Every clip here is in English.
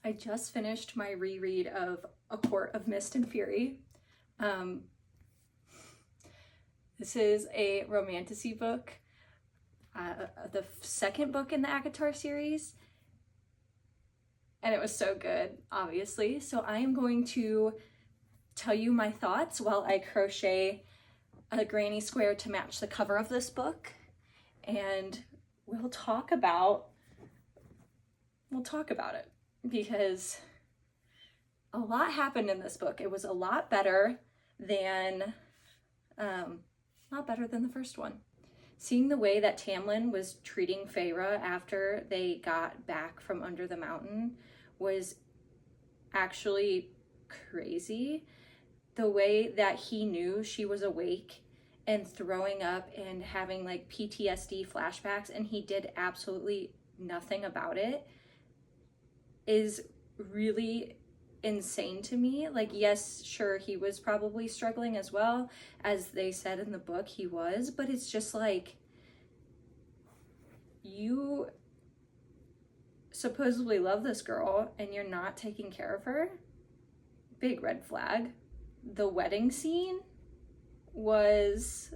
I just finished my reread of A Court of Mist and Fury. This is a romantasy book, the second book in the Acotar series, and it was so good, obviously. So I am going to tell you my thoughts while I crochet a granny square to match the cover of this book, and we'll talk about it because a lot happened in this book. It was a lot better than the first one. Seeing the way that Tamlin was treating Feyre after they got back from under the mountain was actually crazy. The way that he knew she was awake and throwing up and having like PTSD flashbacks, and he did absolutely nothing about it, is really insane to me. Like, yes, sure, he was probably struggling as well, as they said in the book he was, but it's just like, you supposedly love this girl and you're not taking care of her. Big red flag. The wedding scene was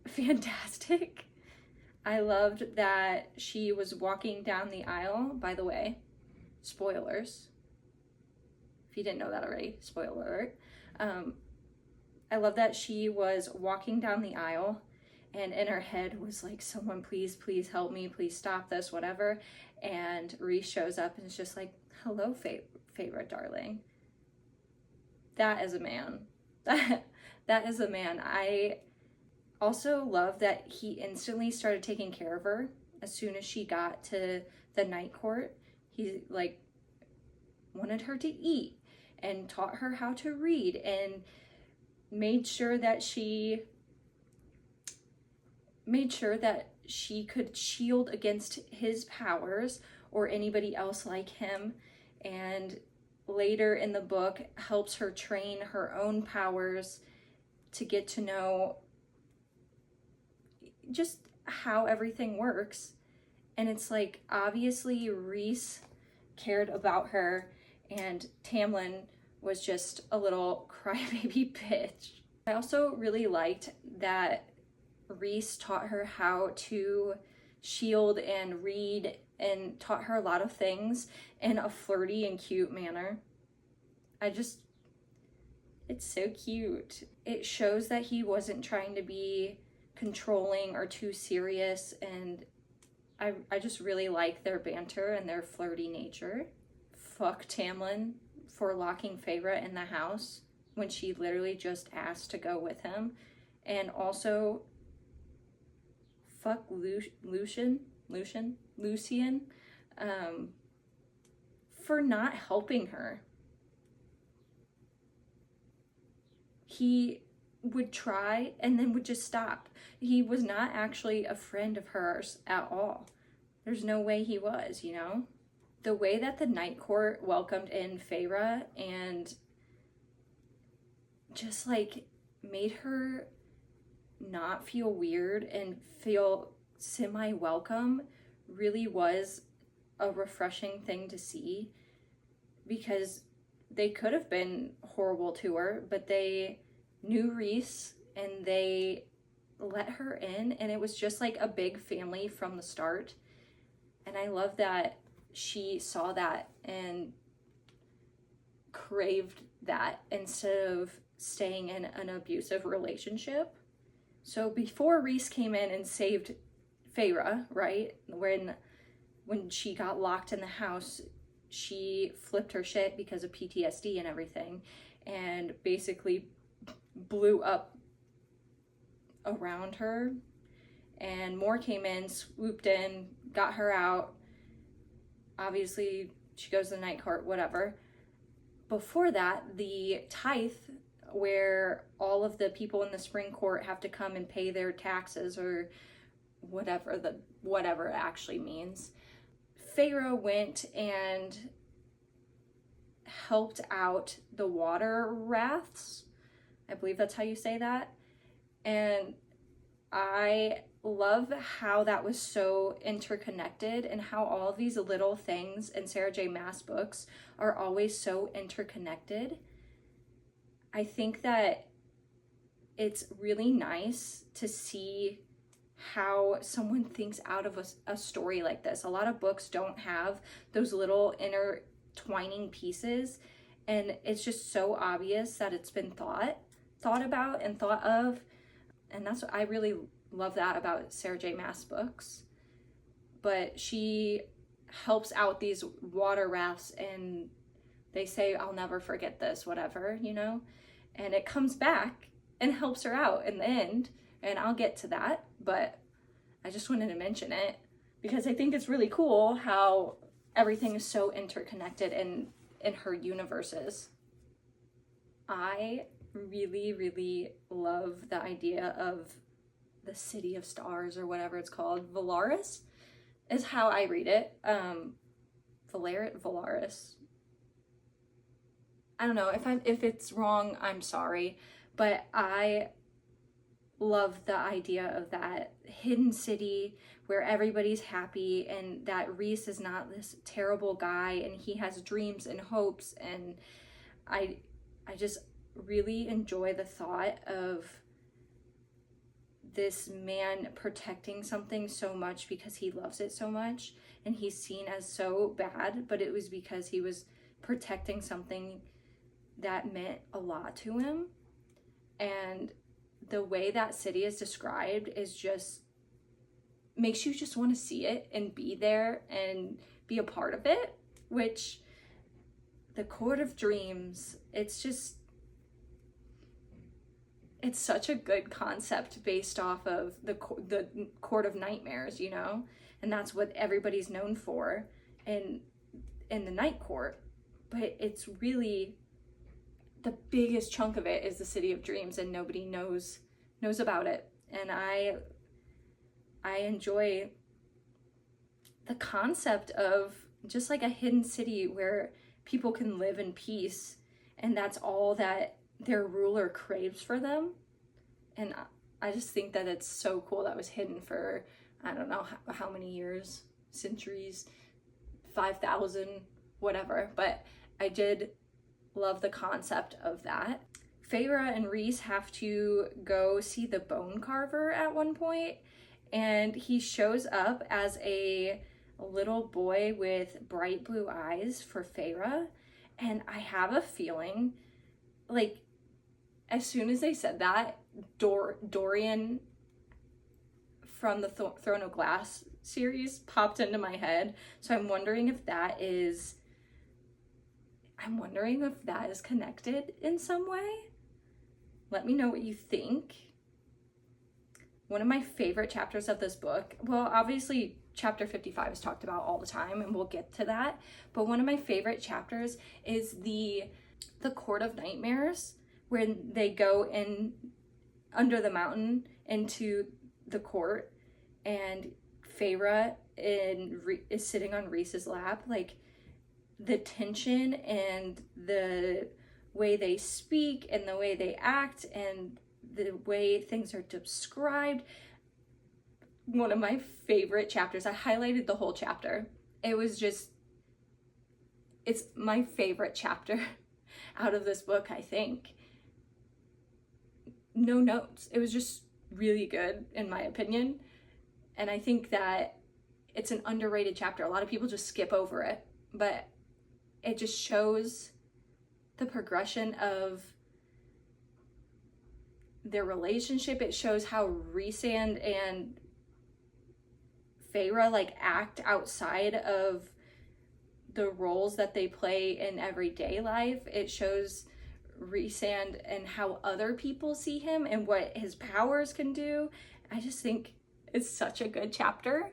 fantastic. I loved that she was walking down the aisle. By the way, spoilers, if you didn't know that already, spoiler alert. I love that she was walking down the aisle and in her head was like, someone please help me, please stop this, whatever. And Rhys shows up and is just like, hello, Feyre, darling. That is a man. That is a man. I also love that he instantly started taking care of her as soon as she got to the night court. He like wanted her to eat and taught her how to read and made sure that she could shield against his powers or anybody else like him. And later in the book helps her train her own powers to get to know just how everything works. And it's like, obviously Rhys cared about her and Tamlin was just a little crybaby bitch. I also really liked that Rhys taught her how to shield and read and taught her a lot of things in a flirty and cute manner. It's so cute. It shows that he wasn't trying to be controlling or too serious, and I just really like their banter and their flirty nature. Fuck Tamlin for locking Feyre in the house when she literally just asked to go with him. And also fuck Lucian for not helping her. He would try and then would just stop. He was not actually a friend of hers at all. There's no way he was, you know? The way that the Night Court welcomed in Feyre and just like made her not feel weird and feel semi-welcome really was a refreshing thing to see, because they could have been horrible to her, but they knew Rhys and they let her in, and it was just like a big family from the start. And I love that she saw that and craved that instead of staying in an abusive relationship. So before Rhys came in and saved Feyre, right, when she got locked in the house, she flipped her shit because of PTSD and everything, and basically blew up around her. And Moore came in, swooped in, got her out. Obviously, she goes to the night court, whatever. Before that, the tithe, where all of the people in the spring court have to come and pay their taxes or whatever it actually means. Feyre went and helped out the water wraiths. I believe that's how you say that. And I love how that was so interconnected, and how all these little things in Sarah J. Maas books are always so interconnected. I think that it's really nice to see how someone thinks out of a story like this. A lot of books don't have those little intertwining pieces, and it's just so obvious that it's been thought about and thought of. And that's what I really love that about Sarah J. Maas books. But she helps out these water rafts, and they say, I'll never forget this, whatever, you know? And it comes back and helps her out in the end. And I'll get to that, but I just wanted to mention it because I think it's really cool how everything is so interconnected in her universes. I really, really love the idea of the City of Stars, or whatever it's called. Valaris is how I read it. Valaris. I don't know if it's wrong, I'm sorry, but I love the idea of that hidden city where everybody's happy, and that Rhys is not this terrible guy, and he has dreams and hopes. And I just really enjoy the thought of this man protecting something so much because he loves it so much, and he's seen as so bad, but it was because he was protecting something that meant a lot to him. And the way that city is described is just makes you just want to see it and be there and be a part of it, which the Court of Dreams, it's such a good concept based off of the Court of Nightmares, you know? And that's what everybody's known for in the Night Court. But it's really, the biggest chunk of it is the City of Dreams, and nobody knows about it. And I enjoy the concept of just like a hidden city where people can live in peace, and that's all that their ruler craves for them. And I just think that it's so cool that was hidden for, I don't know how many years, centuries, 5,000, whatever. But I did love the concept of that. Feyre and Rhys have to go see the bone carver at one point, and he shows up as a little boy with bright blue eyes for Feyre. And I have a feeling, like, as soon as they said that, Dorian from the Throne of Glass series popped into my head. So I'm wondering if that is connected in some way. Let me know what you think. One of my favorite chapters of this book, well, obviously chapter 55 is talked about all the time, and we'll get to that, but one of my favorite chapters is the Court of Nightmares, where they go in under the mountain into the court, and Feyre is sitting on Rhys's lap. Like, the tension and the way they speak and the way they act and the way things are described. One of my favorite chapters. I highlighted the whole chapter. It's my favorite chapter out of this book, I think. No notes. It was just really good, in my opinion. And I think that it's an underrated chapter. A lot of people just skip over it, but it just shows the progression of their relationship. It shows how Rhysand and Feyre like act outside of the roles that they play in everyday life. It shows Rhysand and how other people see him and what his powers can do. I just think it's such a good chapter.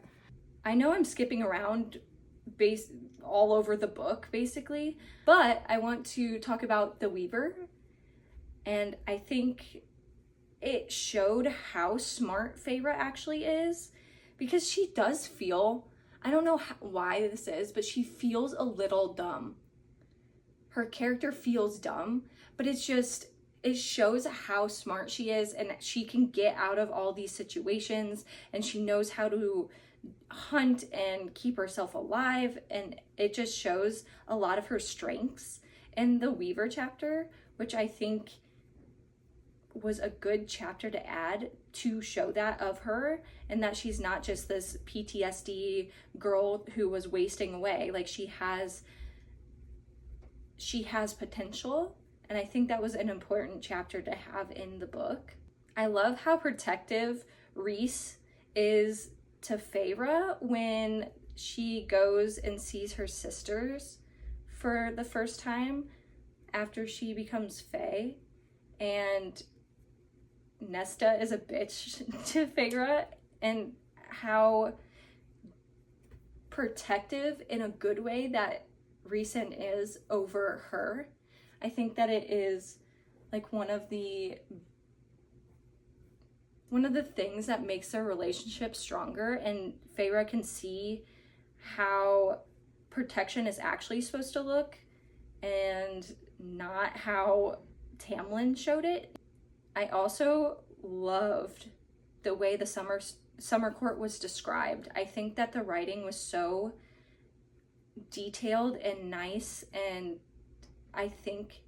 I know I'm skipping around all over the book basically, but I want to talk about the Weaver. And I think it showed how smart Feyre actually is, because she does feel, I don't know why this is, but she feels a little dumb. Her character feels dumb, but it's it shows how smart she is, and she can get out of all these situations, and she knows how to hunt and keep herself alive, and it just shows a lot of her strengths in the Weaver chapter, which I think was a good chapter to add to show that of her, and that she's not just this PTSD girl who was wasting away. Like, she has potential, and I think that was an important chapter to have in the book. I love how protective Reese is to Feyre when she goes and sees her sisters for the first time after she becomes Fae, and Nesta is a bitch to Feyre, and how protective in a good way that Rhysand is over her. I think that it is like one of the things that makes their relationship stronger, and Feyre can see how protection is actually supposed to look and not how Tamlin showed it. I also loved the way the summer court was described. I think that the writing was so detailed and nice, and I think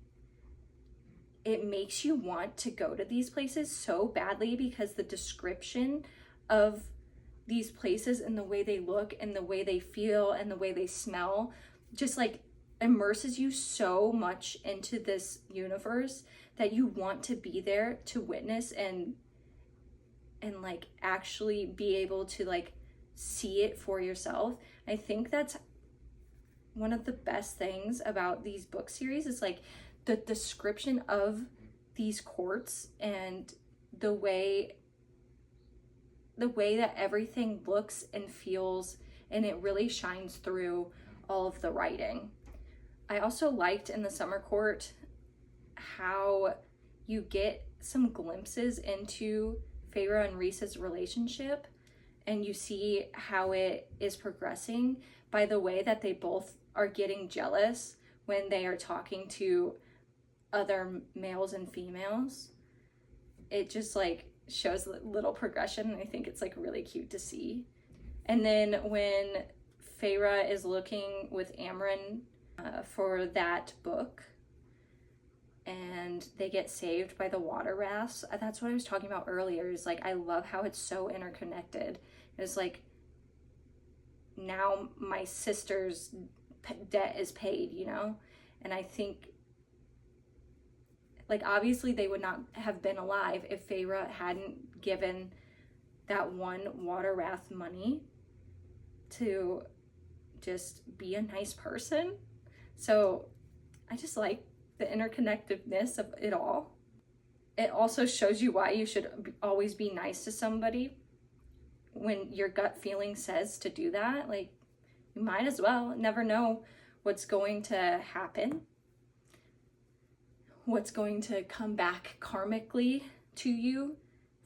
it makes you want to go to these places so badly, because the description of these places and the way they look and the way they feel and the way they smell just like immerses you so much into this universe that you want to be there to witness and like actually be able to like see it for yourself. I think that's one of the best things about these book series, is like the description of these courts and the way that everything looks and feels, and it really shines through all of the writing. I also liked in the summer court how you get some glimpses into Feyre and Rhys's relationship, and you see how it is progressing by the way that they both are getting jealous when they are talking to other males and females. It just like shows little progression, and I think it's like really cute to see. And then when Feyre is looking with Amren for that book, and they get saved by the water rafts, that's what I was talking about earlier, is like I love how it's so interconnected. It's like, now my sister's debt is paid, you know? And I think, like, obviously they would not have been alive if Feyre hadn't given that one water raft money to just be a nice person. So I just like the interconnectedness of it all. It also shows you why you should always be nice to somebody when your gut feeling says to do that. Like, you might as well. Never know what's going to happen, what's going to come back karmically to you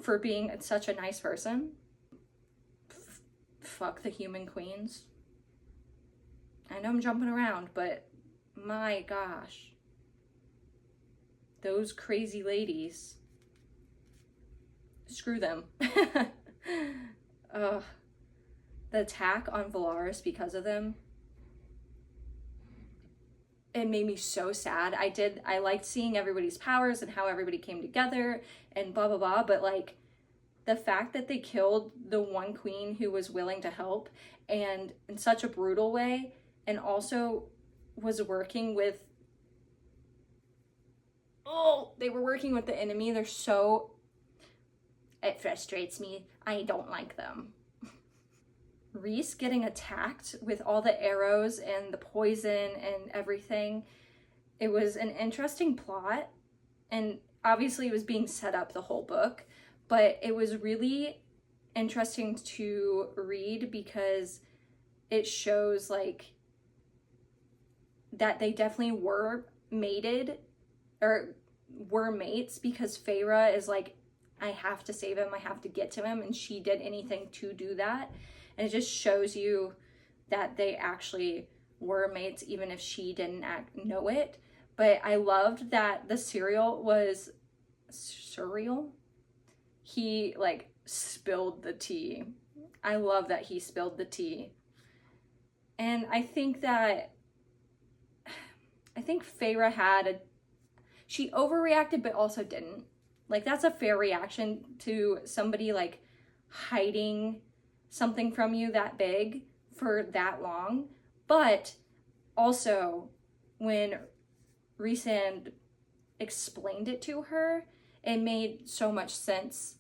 for being such a nice person. Fuck the human queens. I know I'm jumping around, but my gosh, those crazy ladies, screw them. The attack on Valaris because of them, it made me so sad. I liked seeing everybody's powers and how everybody came together and blah blah blah, but like the fact that they killed the one queen who was willing to help, and in such a brutal way, and also was working with, they were working with the enemy. It frustrates me. I don't like them. Rhys getting attacked with all the arrows and the poison and everything. It was an interesting plot, and obviously it was being set up the whole book, but it was really interesting to read because it shows like that they definitely were mated or were mates, because Feyre is like, I have to save him, I have to get to him, and she did anything to do that. And it just shows you that they actually were mates, even if she didn't know it. But I loved that the serial was surreal. He like spilled the tea. I love that he spilled the tea. And I think Feyre she overreacted but also didn't. Like, that's a fair reaction to somebody like hiding something from you that big for that long. But also, when Rhysand explained it to her, it made so much sense.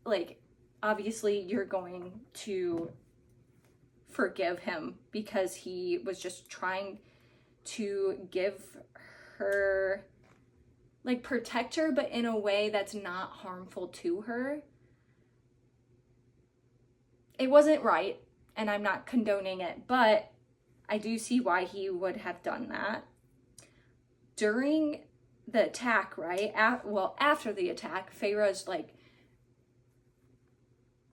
Like, obviously you're going to forgive him because he was just trying to give her, like, protect her, but in a way that's not harmful to her. It wasn't right, and I'm not condoning it, but I do see why he would have done that. During the attack, right? After the attack, Feyre's like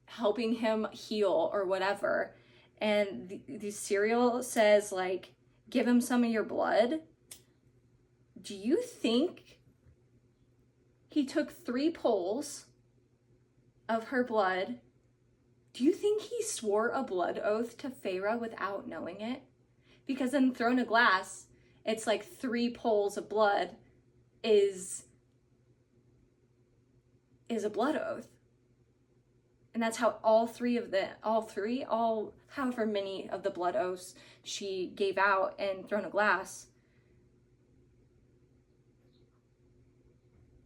helping him heal or whatever, and the serial says like, give him some of your blood. Do you think he took 3 pulls of her blood? Do you think he swore a blood oath to Feyre without knowing it? Because in Throne of Glass, it's like 3 pulls of blood is a blood oath. And that's how all however many of the blood oaths she gave out in Throne of Glass.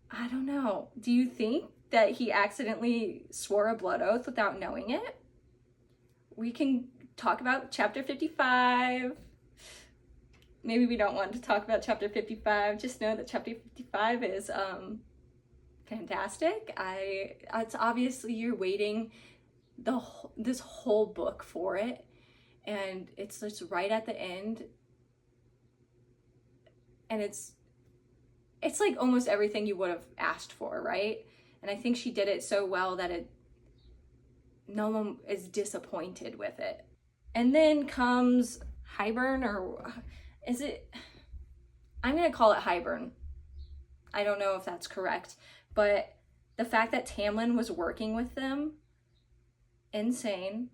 I don't know. Do you think that he accidentally swore a blood oath without knowing it? We can talk about chapter 55. Maybe we don't want to talk about chapter 55. Just know that chapter 55 is fantastic. It's obviously you're waiting this whole book for it, and it's just right at the end, and it's like almost everything you would have asked for, right? And I think she did it so well that no one is disappointed with it. And then comes Hybern, or is it? I'm gonna call it Hybern. I don't know if that's correct, but the fact that Tamlin was working with them, insane.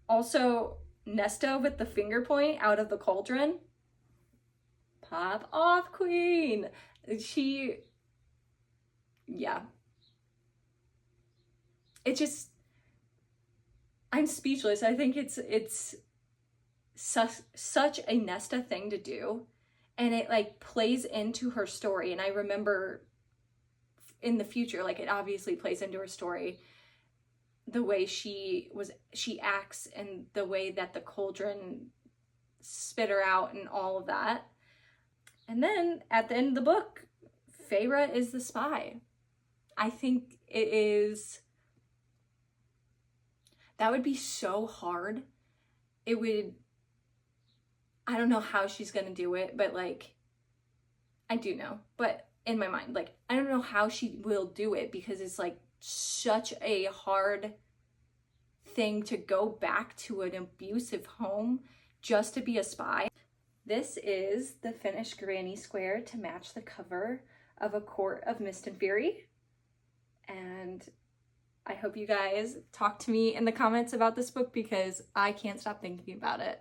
Also, Nesta with the finger point out of the cauldron. Pop off, queen. Yeah. It just, I'm speechless. I think it's such a Nesta thing to do, and it like plays into her story. And I remember in the future, like, it obviously plays into her story, the way she acts and the way that the cauldron spit her out and all of that. And then at the end of the book, Feyre is the spy. I think it is, that would be so hard. I don't know how she's gonna do it, but like, I do know, but in my mind, like, I don't know how she will do it, because it's like such a hard thing to go back to an abusive home just to be a spy. This is the finished granny square to match the cover of A Court of Mist and Fury. And I hope you guys talk to me in the comments about this book, because I can't stop thinking about it.